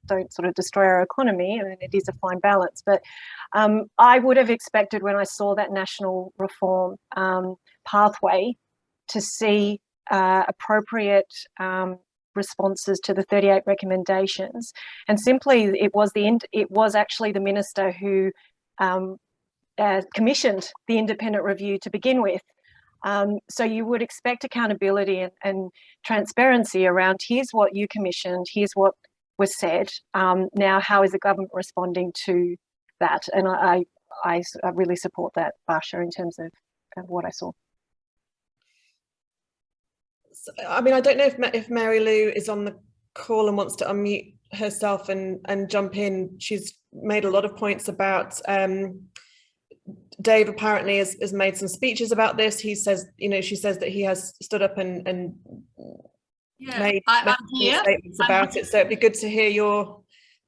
don't sort of destroy our economy. I mean, it is a fine balance. But I would have expected when I saw that national reform pathway to see appropriate responses to the 38 recommendations, and simply it was actually the minister who commissioned the independent review to begin with. So you would expect accountability and transparency around here's what you commissioned, here's what was said. Now, how is the government responding to that? And I really support that, Basha, in terms of what I saw. So, I mean, I don't know if Mary Lou is on the call and wants to unmute herself and jump in. She's made a lot of points about Dave apparently has made some speeches about this. He says, she says that he has stood up and made statements about it. So it'd be good to hear your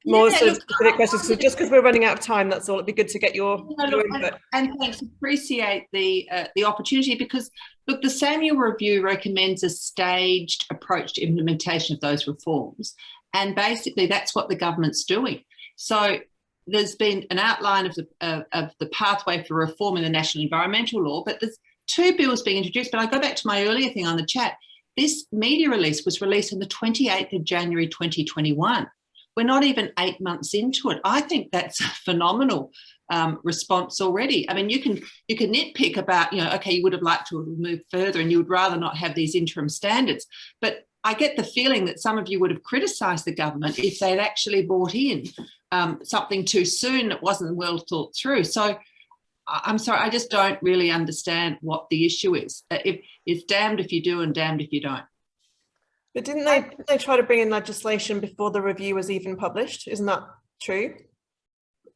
more specific questions. So just because we're running out of time, that's all. It'd be good to get your input. And thanks. Appreciate the opportunity, because look, the Samuel Review recommends a staged approach to implementation of those reforms, and basically that's what the government's doing. So there's been an outline of the pathway for reform in the National Environmental Law, but there's 2 bills being introduced. But I go back to my earlier thing on the chat. This media release was released on the 28th of January 2021. We're not even 8 months into it. I think that's a phenomenal response already. I mean, you can nitpick about, okay, you would have liked to have moved further and you would rather not have these interim standards. But I get the feeling that some of you would have criticised the government if they'd actually brought in something too soon that wasn't well thought through. So I'm sorry, I just don't really understand what the issue is. It's damned if you do and damned if you don't. But didn't they try to bring in legislation before the review was even published? Isn't that true?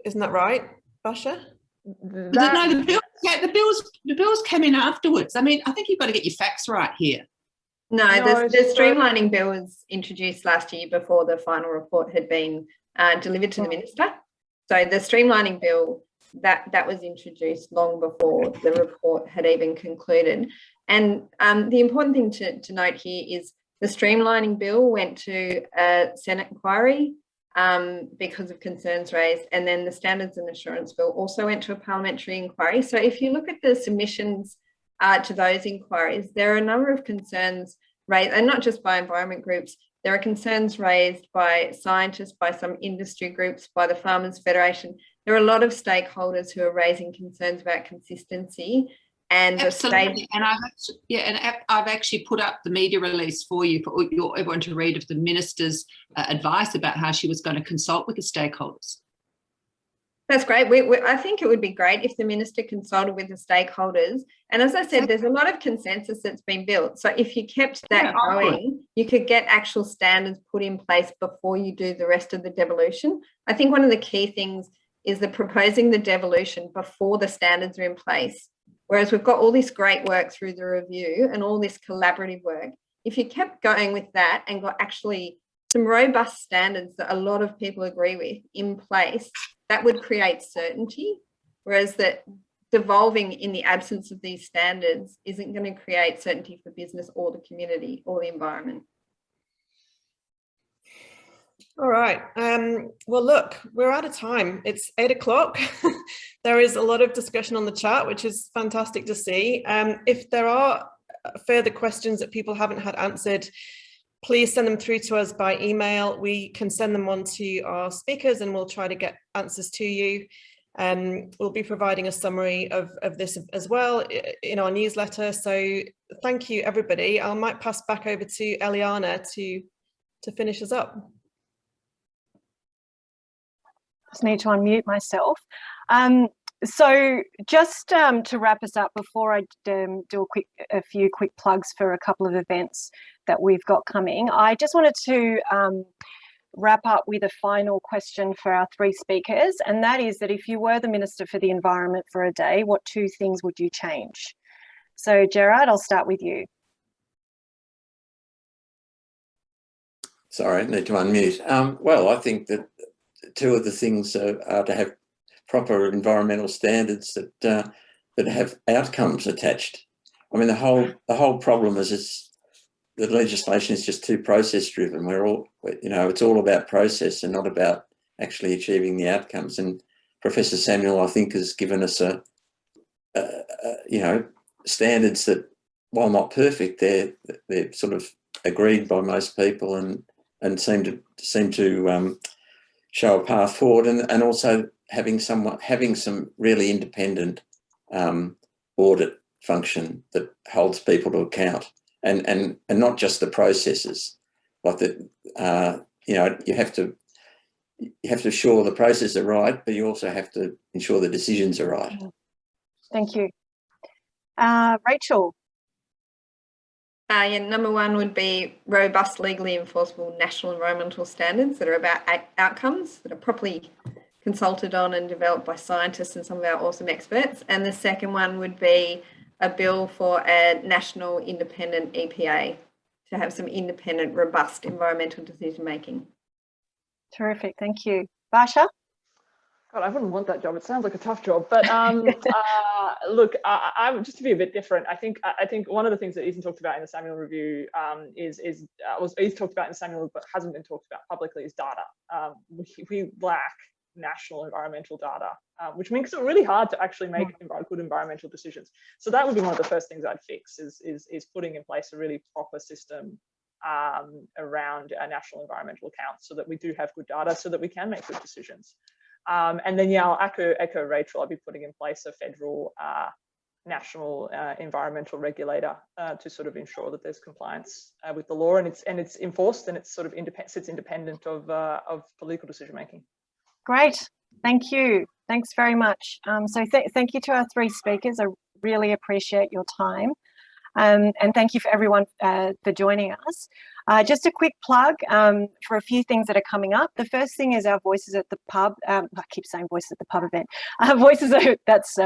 Isn't that right, Basha? The bills came in afterwards. I mean, I think you've got to get your facts right here. No, the Streamlining Bill was introduced last year before the final report had been delivered to the Minister. So the Streamlining Bill, that was introduced long before the report had even concluded. And the important thing to note here is the Streamlining Bill went to a Senate inquiry because of concerns raised, and then the Standards and Assurance Bill also went to a parliamentary inquiry. So if you look at the submissions to those inquiries, there are a number of concerns raised, and not just by environment groups. There are concerns raised by scientists, by some industry groups, by the Farmers Federation. There are a lot of stakeholders who are raising concerns about consistency. And absolutely, and I've actually put up the media release for you for everyone to read of the minister's advice about how she was going to consult with the stakeholders. That's great. I think it would be great if the minister consulted with the stakeholders. And as I said, there's a lot of consensus that's been built. So if you kept that going, you could get actual standards put in place before you do the rest of the devolution. I think one of the key things is that proposing the devolution before the standards are in place. Whereas we've got all this great work through the review and all this collaborative work. If you kept going with that and got actually some robust standards that a lot of people agree with in place, that would create certainty. Whereas that devolving in the absence of these standards isn't going to create certainty for business or the community or the environment. All right. Well, look, we're out of time. It's 8 o'clock. There is a lot of discussion on the chat, which is fantastic to see. If there are further questions that people haven't had answered, please send them through to us by email. We can send them on to our speakers and we'll try to get answers to you. We'll be providing a summary of this as well in our newsletter. So thank you, everybody. I might pass back over to Eliana to finish us up. Just need to unmute myself. So just to wrap us up before I do a few quick plugs for a couple of events that we've got coming, I just wanted to wrap up with a final question for our 3 speakers, and that is that if you were the Minister for the Environment for a day, what 2 things would you change? So Gerard, I'll start with you. Sorry, I need to unmute. Well, I think that 2 of the things are to have proper environmental standards that have outcomes attached. I mean, the whole problem is the legislation is just too process driven. It's all about process and not about actually achieving the outcomes. And Professor Samuel, I think, has given us standards that, while not perfect, they're sort of agreed by most people and seem to show a path forward, and also having some really independent audit function that holds people to account, and not just the processes. Like that, you have to ensure the processes are right, but you also have to ensure the decisions are right. Thank you. Rachel. Yeah, number one would be robust, legally enforceable national environmental standards that are about outcomes, that are properly consulted on and developed by scientists and some of our awesome experts. And the second one would be a bill for a national independent EPA to have some independent, robust environmental decision making. Terrific, thank you. Basha? God, I wouldn't want that job. It sounds like a tough job. But look, I'm just to be a bit different. I think one of the things that Ethan talked about in the Samuel review was talked about in the Samuel but hasn't been talked about publicly is data. We lack national environmental data, which makes it really hard to actually make good environmental decisions. So that would be one of the first things I'd fix is putting in place a really proper system around our national environmental accounts so that we do have good data so that we can make good decisions. And then, yeah, I'll echo Rachel. I'll be putting in place a federal national environmental regulator to sort of ensure that there's compliance with the law and it's enforced and it's sort of sits independent of political decision making. Great, thank you. Thanks very much. So thank you to our three speakers. I really appreciate your time. And thank you for everyone for joining us. Just a quick plug for a few things that are coming up. The first thing is our Voices at the Pub. I keep saying Voices at the Pub event. That's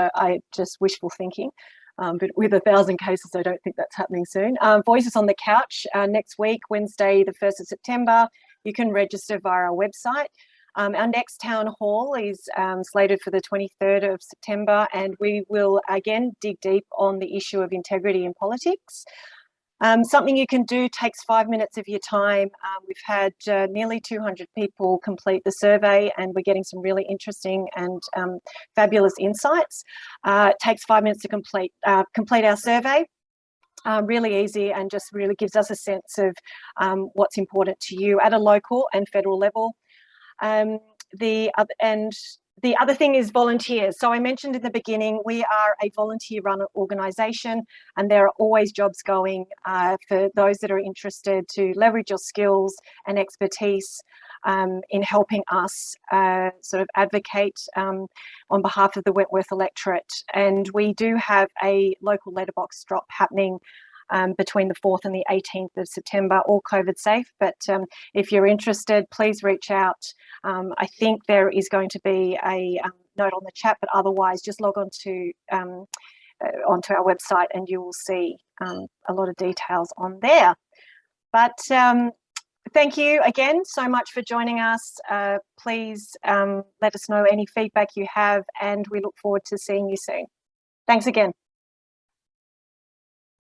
just wishful thinking. But with 1,000 cases, I don't think that's happening soon. Voices on the Couch next week, Wednesday, the 1st of September. You can register via our website. Our next town hall is slated for the 23rd of September, and we will again dig deep on the issue of integrity in politics. Something you can do takes 5 minutes of your time. We've had nearly 200 people complete the survey, and we're getting some really interesting and fabulous insights. It takes 5 minutes to complete our survey. Really easy and just really gives us a sense of what's important to you at a local and federal level. The other thing is volunteers. So I mentioned in the beginning, we are a volunteer-run organisation, and there are always jobs going for those that are interested to leverage your skills and expertise in helping us sort of advocate on behalf of the Wentworth electorate. And we do have a local letterbox drop happening between the 4th and the 18th of September, all COVID safe. But if you're interested, please reach out. I think there is going to be a note on the chat, but otherwise just log on to onto our website and you will see a lot of details on there. But thank you again so much for joining us. Please let us know any feedback you have, and we look forward to seeing you soon. Thanks again.